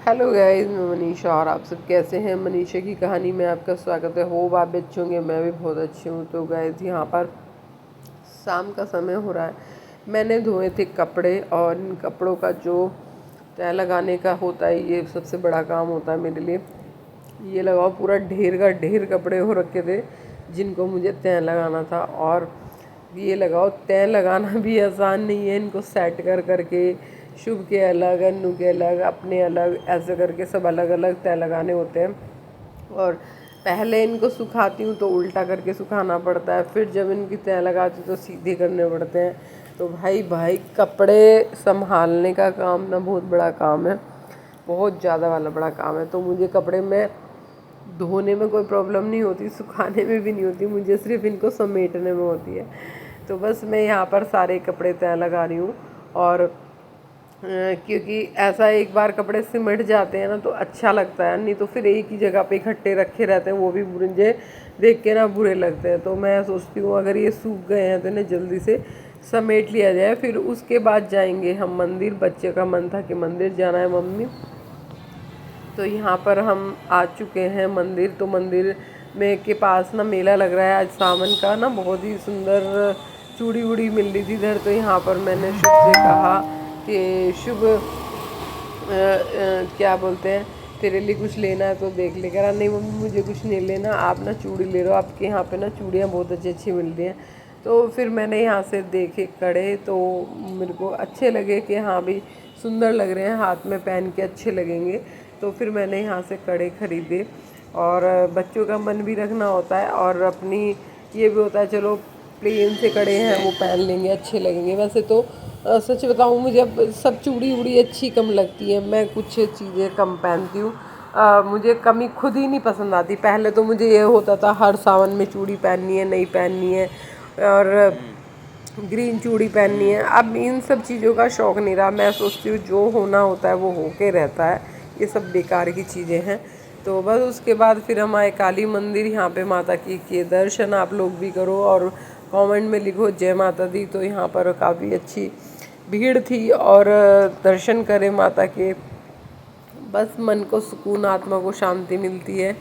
Hello guys, मैं मनीषा और आप सब कैसे हैं। मनीषा की कहानी में आपका स्वागत है। होप आप अच्छे होंगे। मैं भी बहुत अच्छी हूँ। तो गाइस, यहाँ पर शाम का समय हो रहा है। मैंने धोए थे कपड़े और इन कपड़ों का जो तय लगाने का होता है, ये सबसे बड़ा काम होता है मेरे लिए। ये लगाओ, पूरा ढेर का ढेर कपड़े हो रखे थे जिनको मुझे तय लगाना था। और ये लगाओ, तय लगाना भी आसान नहीं है। इनको सेट कर करके शुभ के अलग, अन्नू के अलग, अपने अलग, ऐसे करके सब अलग अलग तय लगाने होते हैं। और पहले इनको सुखाती हूँ तो उल्टा करके सुखाना पड़ता है, फिर जब इनकी तय लगाती हूँ तो सीधे करने पड़ते हैं। तो भाई कपड़े संभालने का काम ना बहुत बड़ा काम है, बहुत ज़्यादा वाला बड़ा काम है। तो मुझे कपड़े में धोने में कोई प्रॉब्लम नहीं होती, सुखाने में भी नहीं होती, मुझे सिर्फ इनको समेटने में होती है। तो बस मैं यहाँ पर सारे कपड़े तय लगा रही हूँ। और क्योंकि ऐसा एक बार कपड़े सिमट जाते हैं ना तो अच्छा लगता है, नहीं तो फिर एक ही जगह पे इकट्ठे रखे रहते हैं, वो भी मुझे देख के ना बुरे लगते हैं। तो मैं सोचती हूँ अगर ये सूख गए हैं तो इन्हें जल्दी से समेट लिया जाए, फिर उसके बाद जाएंगे हम मंदिर। बच्चे का मन था कि मंदिर जाना है मम्मी। तो यहाँ पर हम आ चुके हैं मंदिर। तो मंदिर में के पास ना मेला लग रहा है आज सावन का ना, बहुत ही सुंदर चूड़ी वूड़ी मिल रही थी इधर। तो यहाँ पर मैंने शुभ से कहा कि शुभ क्या बोलते हैं, तेरे लिए कुछ लेना है तो देख ले। कह रहा नहीं मम्मी मुझे कुछ नहीं लेना, आप ना चूड़ी ले लो, आपके यहाँ पे ना चूड़ियाँ बहुत अच्छी अच्छी मिलती हैं। तो फिर मैंने यहाँ से देखे कड़े, तो मेरे को अच्छे लगे कि हाँ भाई सुंदर लग रहे हैं, हाथ में पहन के अच्छे लगेंगे। तो फिर मैंने यहाँ से कड़े ख़रीदे। और बच्चों का मन भी रखना होता है और अपनी ये भी होता है, चलो प्लेन से कड़े हैं वो पहन लेंगे, अच्छे लगेंगे। वैसे तो सच बताऊँ मुझे अब सब चूड़ी वूड़ी अच्छी कम लगती है, मैं कुछ चीज़ें कम पहनती हूँ। मुझे कमी खुद ही नहीं पसंद आती। पहले तो मुझे ये होता था हर सावन में चूड़ी पहननी है, नहीं पहननी है, और ग्रीन चूड़ी पहननी है। अब इन सब चीज़ों का शौक़ नहीं रहा। मैं सोचती हूँ जो होना होता है वो होके रहता है, ये सब बेकार की चीज़ें हैं। तो बस उसके बाद फिर हम आए काली मंदिर। यहाँ पे माता की के दर्शन आप लोग भी करो और कमेंट में लिखो जय माता दी। तो यहाँ पर काफ़ी अच्छी भीड़ थी और दर्शन करें माता के, बस मन को सुकून, आत्मा को शांति मिलती है।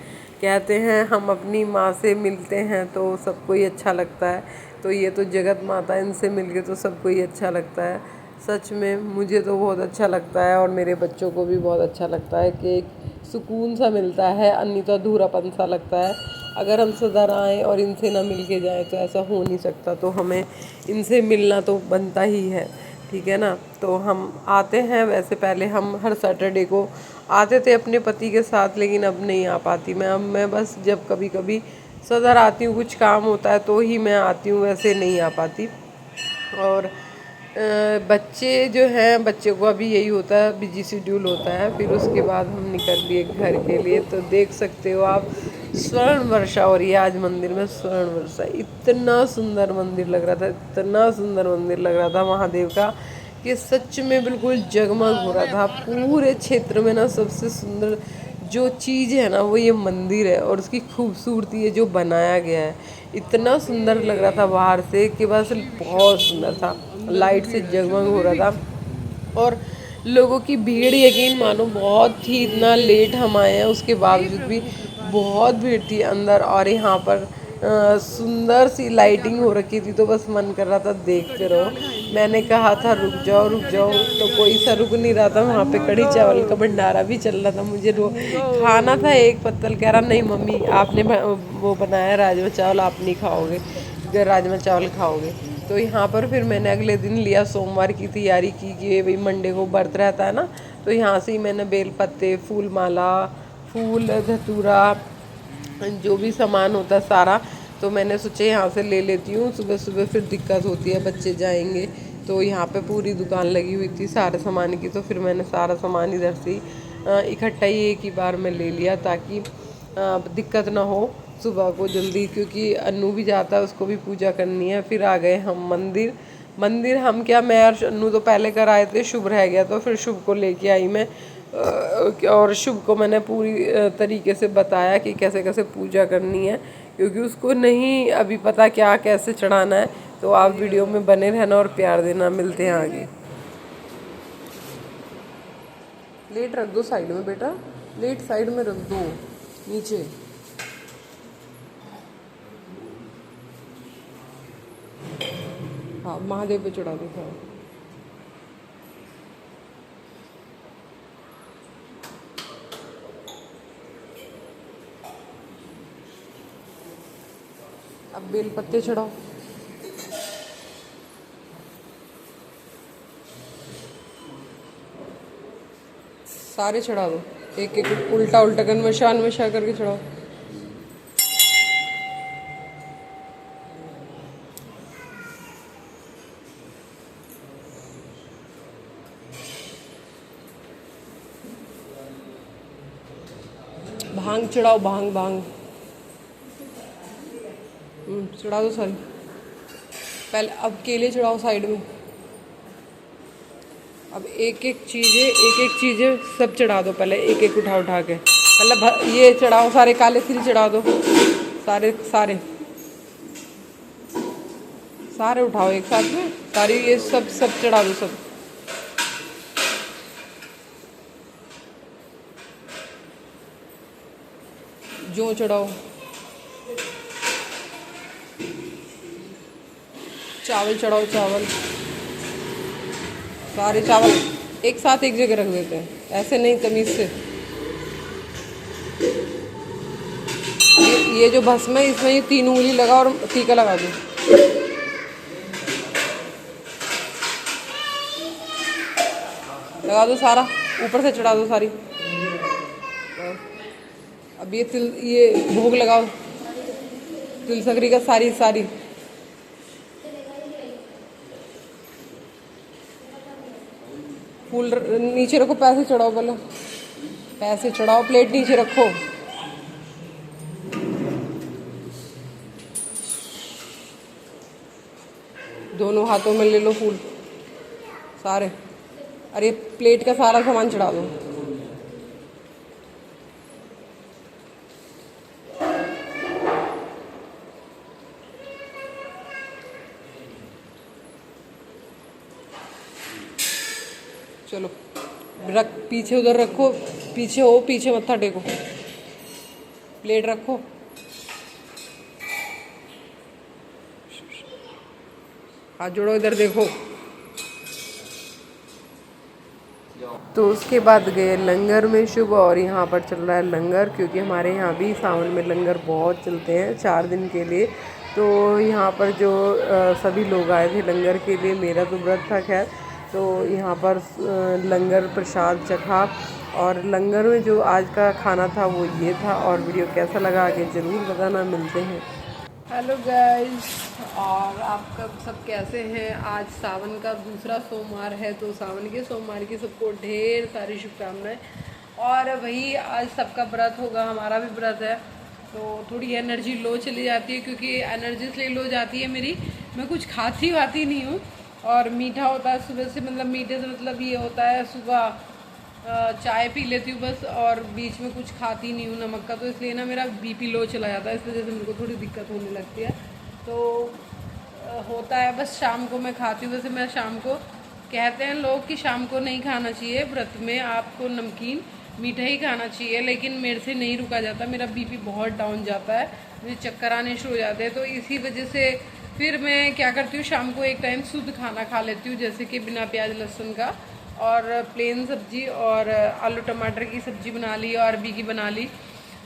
कहते हैं हम अपनी माँ से मिलते हैं तो सबको ही अच्छा लगता है। तो ये तो जगत माता, इनसे मिलके तो सबको ही अच्छा लगता है। सच में मुझे तो बहुत अच्छा लगता है और मेरे बच्चों को भी बहुत अच्छा लगता है कि एक सुकून सा मिलता है, अन्यथा अधूरापन सा लगता है। अगर हम सदर आएँ और इनसे ना मिल के जाएँ तो ऐसा हो नहीं सकता। तो हमें इनसे मिलना तो बनता ही है, ठीक है ना। तो हम आते हैं, वैसे पहले हम हर सैटरडे को आते थे अपने पति के साथ, लेकिन अब नहीं आ पाती मैं। अब मैं बस जब कभी कभी सदर आती हूँ, कुछ काम होता है तो ही मैं आती हूँ, वैसे नहीं आ पाती। और बच्चे जो हैं, बच्चे को अभी यही होता है, बिजी शेड्यूल होता है। फिर उसके बाद हम निकल लिए घर के लिए। तो देख सकते हो आप, स्वर्ण वर्षा हो रही है आज मंदिर में। स्वर्ण वर्षा, इतना सुंदर मंदिर लग रहा था, इतना सुंदर मंदिर लग रहा था महादेव का कि सच में बिल्कुल जगमग हो रहा था। पूरे क्षेत्र में ना सबसे सुंदर जो चीज़ है ना वो ये मंदिर है और उसकी खूबसूरती है जो बनाया गया है। इतना सुंदर लग रहा था बाहर से कि बस बहुत सुंदर था, लाइट से जगमग हो रहा था। और लोगों की भीड़ यकीन मानो बहुत थी। इतना लेट हम आए हैं उसके बावजूद भी बहुत भीड़ थी अंदर। और यहाँ पर सुंदर सी लाइटिंग हो रखी थी, तो बस मन कर रहा था देखते रहो। मैंने कहा था रुक जाओ रुक जाओ, तो कोई सा रुक नहीं रहा था। वहाँ पे कढ़ी चावल का भंडारा भी चल रहा था, मुझे खाना था एक पत्तल। कह रहा नहीं मम्मी आपने वो बनाया राजमा चावल, आप नहीं खाओगे, राजमा चावल खाओगे। तो यहाँ पर फिर मैंने अगले दिन लिया, सोमवार की तैयारी की कि भाई मंडे को व्रत रहता है ना। तो यहाँ से ही मैंने बेल पत्ते, फूल माला, फूल, धतूरा, जो भी सामान होता है सारा, तो मैंने सोचा यहाँ से ले लेती हूँ। सुबह सुबह फिर दिक्कत होती है, बच्चे जाएंगे। तो यहाँ पे पूरी दुकान लगी हुई थी सारे सामान की, तो फिर मैंने सारा सामान इधर से इकट्ठा ही एक ही बार में ले लिया ताकि दिक्कत ना हो सुबह को जल्दी, क्योंकि अन्नू भी जाता है, उसको भी पूजा करनी है। फिर आ गए हम मंदिर। मंदिर हम क्या, मैं और अन्नू तो पहले कर आए थे, शुभ रह गया तो फिर शुभ को लेके आई मैं। और शुभ को मैंने पूरी तरीके से बताया कि कैसे कैसे पूजा करनी है, क्योंकि उसको नहीं अभी पता क्या कैसे चढ़ाना है। तो आप वीडियो में बने रहना और प्यार देना। मिलते हैं आगे। प्लेट रख दो साइड में बेटा, प्लेट साइड में रख दो नीचे। हाँ महादेव पे चढ़ा दो। हाँ अब बेल पत्ते चढ़ाओ। सारे चढ़ा दो, एक एक उल्टा उल्टा कन्वशान में शा करके चढ़ाओ। भांग चढ़ाओ, भांग भांग चढ़ा दो सारी। पहले अब केले चढ़ाओ साइड में। अब एक एक चीज़ें सब चढ़ा दो, पहले एक एक उठा उठा के। पहले ये चढ़ाओ, सारे काले तिल चढ़ा दो, सारे सारे सारे उठाओ एक साथ में, सारी ये सब सब चढ़ा दो सब। जो चढ़ाओ, चावल चढ़ाओ, चावल सारे चावल एक साथ एक जगह रख देते हैं, ऐसे नहीं, तमीज से। ये जो भस्म है इसमें ये 3 उंगली लगा और टीका लगा दो। लगा दो सारा, ऊपर से चढ़ा दो सारी। अब ये भोग लगाओ तिल सकरी का, सारी सारी। फूल नीचे रखो, पैसे चढ़ाओ, पहले पैसे चढ़ाओ, प्लेट नीचे रखो। दोनों हाथों में ले लो फूल सारे। अरे प्लेट का सारा सामान चढ़ा दो। चलो रख, पीछे उधर रखो, पीछे हो, पीछे मत्था टेको, प्लेट रखो। हाथ जोड़ो, इधर देखो। तो उसके बाद गए लंगर में शुभ, और यहाँ पर चल रहा है लंगर, क्योंकि हमारे यहाँ भी सावन में लंगर बहुत चलते हैं 4 दिन के लिए। तो यहाँ पर जो सभी लोग आए थे लंगर के लिए, मेरा तो व्रत था खैर, तो यहाँ पर लंगर प्रसाद चखा। और लंगर में जो आज का खाना था वो ये था। और वीडियो कैसा लगा आगे ज़रूर बताना। मिलते हैं। हेलो गाइस, और आप कब सब कैसे हैं। आज सावन का दूसरा सोमवार है, तो सावन के सोमवार की सबको ढेर सारी शुभकामनाएं। और वही आज सबका व्रत होगा, हमारा भी व्रत है, तो थोड़ी एनर्जी लो चली जाती है, क्योंकि एनर्जी इसलिए लो जाती है मेरी, मैं कुछ खाती वाती नहीं हूँ। और मीठा होता है सुबह से, मतलब मीठे से मतलब ये होता है सुबह चाय पी लेती हूँ बस, और बीच में कुछ खाती नहीं हूँ नमक का, तो इसलिए ना मेरा बीपी लो चला जाता है, इस वजह से मेरे को थोड़ी दिक्कत होने लगती है। तो होता है बस शाम को मैं खाती हूँ। वैसे मैं शाम को, कहते हैं लोग कि शाम को नहीं खाना चाहिए व्रत में, आपको नमकीन मीठा ही खाना चाहिए, लेकिन मेरे से नहीं रुका जाता, मेरा बीपी बहुत डाउन जाता है, मुझे चक्कर आने शुरू हो जाते हैं। तो इसी वजह से फिर मैं क्या करती हूँ, शाम को एक टाइम शुद्ध खाना खा लेती हूँ, जैसे कि बिना प्याज लहसुन का, और प्लेन सब्जी और आलू टमाटर की सब्जी बना ली, और अरबी की बना ली,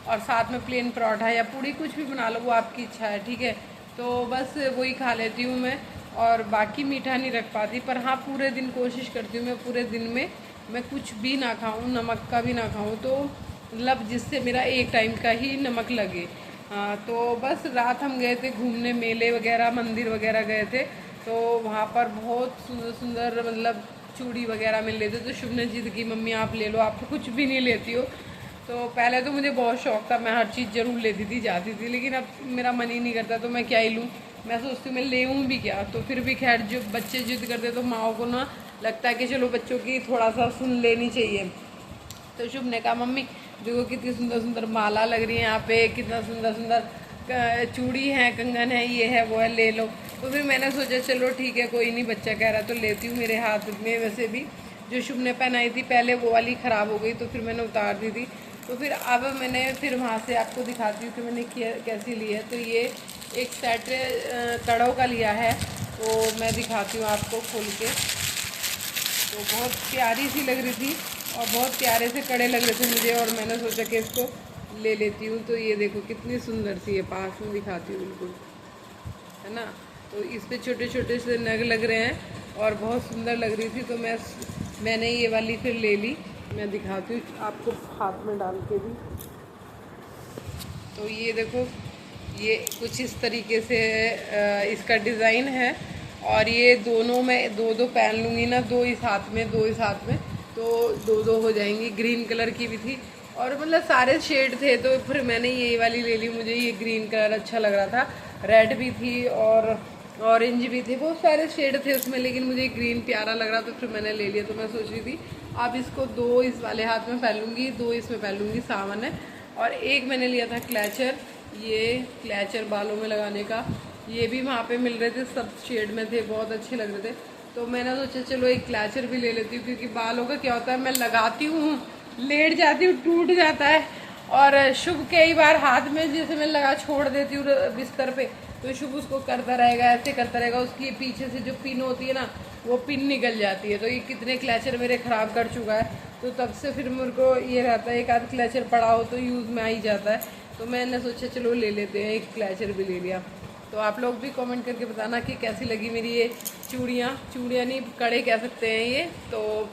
और साथ में प्लेन पराठा या पूड़ी कुछ भी बना लो, वो आपकी इच्छा है, ठीक है। तो बस वही खा लेती हूँ मैं, और बाकी मीठा नहीं रख पाती। पर हाँ, पूरे दिन कोशिश करती हूँ मैं पूरे दिन में मैं कुछ भी ना खाऊँ, नमक का भी ना खाऊँ, तो मतलब जिससे मेरा एक टाइम का ही नमक लगे। हाँ, तो बस रात हम गए थे घूमने, मेले वगैरह, मंदिर वगैरह गए थे, तो वहाँ पर बहुत सुंदर सुंदर मतलब चूड़ी वगैरह मिल रहे थे। तो शुभ ने जिद की, मम्मी आप ले लो, आप तो कुछ भी नहीं लेती हो। तो पहले तो मुझे बहुत शौक था, मैं हर चीज़ ज़रूर लेती थी, जाती थी, लेकिन अब मेरा मन ही नहीं करता, तो मैं क्या ही लूँ। मैं सोचती हूँ मैं ले भी क्या। तो फिर भी खैर, जो बच्चे जिद करते तो माओ को ना लगता है कि चलो बच्चों की थोड़ा सा सुन लेनी चाहिए। तो शुभ ने कहा, मम्मी देखो कितनी सुंदर सुंदर माला लग रही है यहाँ पे, कितना सुंदर सुंदर चूड़ी है, कंगन है, ये है वो है, ले लो। तो फिर मैंने सोचा चलो ठीक है, कोई नहीं, बच्चा कह रहा तो लेती हूँ। मेरे हाथ में वैसे भी जो शुभ ने पहनाई थी पहले वो वाली ख़राब हो गई, तो फिर मैंने उतार दी थी। तो फिर अब मैंने फिर वहाँ से आपको दिखाती हूँ कि मैंने कैसी ली है। तो ये एक सेट कड़ों का लिया है, तो मैं दिखाती हूँ आपको खोल के। तो बहुत प्यारी सी लग रही थी और बहुत प्यारे से कड़े लग रहे थे मुझे, और मैंने सोचा कि इसको ले लेती हूँ। तो ये देखो कितनी सुंदर सी है, पास में दिखाती हूँ बिल्कुल, है ना। तो इस पे छोटे छोटे से नग लग रहे हैं और बहुत सुंदर लग रही थी, तो मैंने ये वाली फिर ले ली। मैं दिखाती हूँ आपको हाथ में डाल के भी। तो ये देखो, ये कुछ इस तरीके से इसका डिज़ाइन है, और ये दोनों में दो दो पहन लूँगी ना, दो इस हाथ में दो इस हाथ में, तो दो दो हो जाएंगी। ग्रीन कलर की भी थी और मतलब सारे शेड थे, तो फिर मैंने ये वाली ले ली। मुझे ये ग्रीन कलर अच्छा लग रहा था, रेड भी थी और ऑरेंज भी थे, बहुत सारे शेड थे उसमें, लेकिन मुझे ग्रीन प्यारा लग रहा, तो फिर मैंने ले लिया। तो मैं सोच रही थी अब इसको दो इस वाले हाथ में पहन लूँगी, दो इसमें पहन लूँगी, सावन है। और एक मैंने लिया था क्लैचर, ये क्लैचर बालों में लगाने का, ये भी वहाँ पे मिल रहे थे, सब शेड में थे, बहुत अच्छे लग रहे थे। तो मैंने सोचा चलो एक क्लैचर भी ले लेती हूँ, क्योंकि बालों का क्या होता है, मैं लगाती हूँ, लेट जाती हूँ, टूट जाता है, और शुभ कई बार हाथ में जैसे मैं लगा छोड़ देती हूँ बिस्तर पे, तो शुभ उसको करता रहेगा, ऐसे करता रहेगा, उसकी पीछे से जो पिन होती है ना, वो पिन निकल जाती है। तो ये कितने क्लैचर मेरे ख़राब कर चुका है, तो तब से फिर मेरे को ये रहता है एक आध क्लैचर पड़ा हो तो यूज़ में आ ही जाता है। तो मैंने सोचा चलो ले लेते हैं, एक क्लैचर भी ले लिया। तो आप लोग भी कमेंट करके बताना कि कैसी लगी मेरी ये चूड़ियाँ नहीं, कड़े कह सकते हैं ये। तो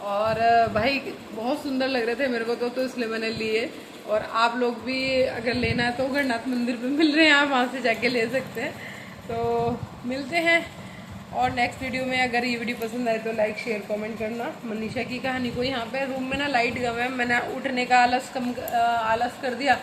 और भाई बहुत सुंदर लग रहे थे मेरे को, तो इसलिए मैंने लिए। और आप लोग भी अगर लेना है तो गणनाथ मंदिर पे मिल रहे हैं, आप वहाँ से जाके ले सकते हैं। तो मिलते हैं और नेक्स्ट वीडियो में। अगर ये वीडियो पसंद आए तो लाइक शेयर कमेंट करना। मनीषा की कहानी को यहाँ पे रूम में ना लाइट गम है, मैंने उठने का आलस कर दिया,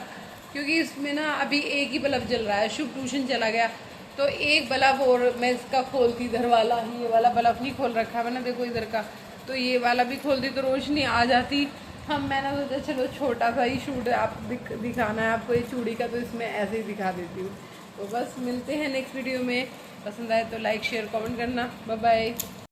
क्योंकि इसमें ना अभी एक ही बल्ब जल रहा है। शुभ ट्यूशन चला गया, तो एक बल्ब और मैं इसका खोलती, इधर वाला ही, ये वाला बल्ब नहीं खोल रखा मैंने, देखो इधर का, तो ये वाला भी खोल दी तो रोशनी आ जाती। मैंने सोचा चलो छोटा सा ही शूट आप दिखाना है आपको ये चूड़ी का, तो इसमें ऐसे ही दिखा देती हूँ। तो बस मिलते हैं नेक्स्ट वीडियो में, पसंद आए तो लाइक शेयर कमेंट करना। Bye bye.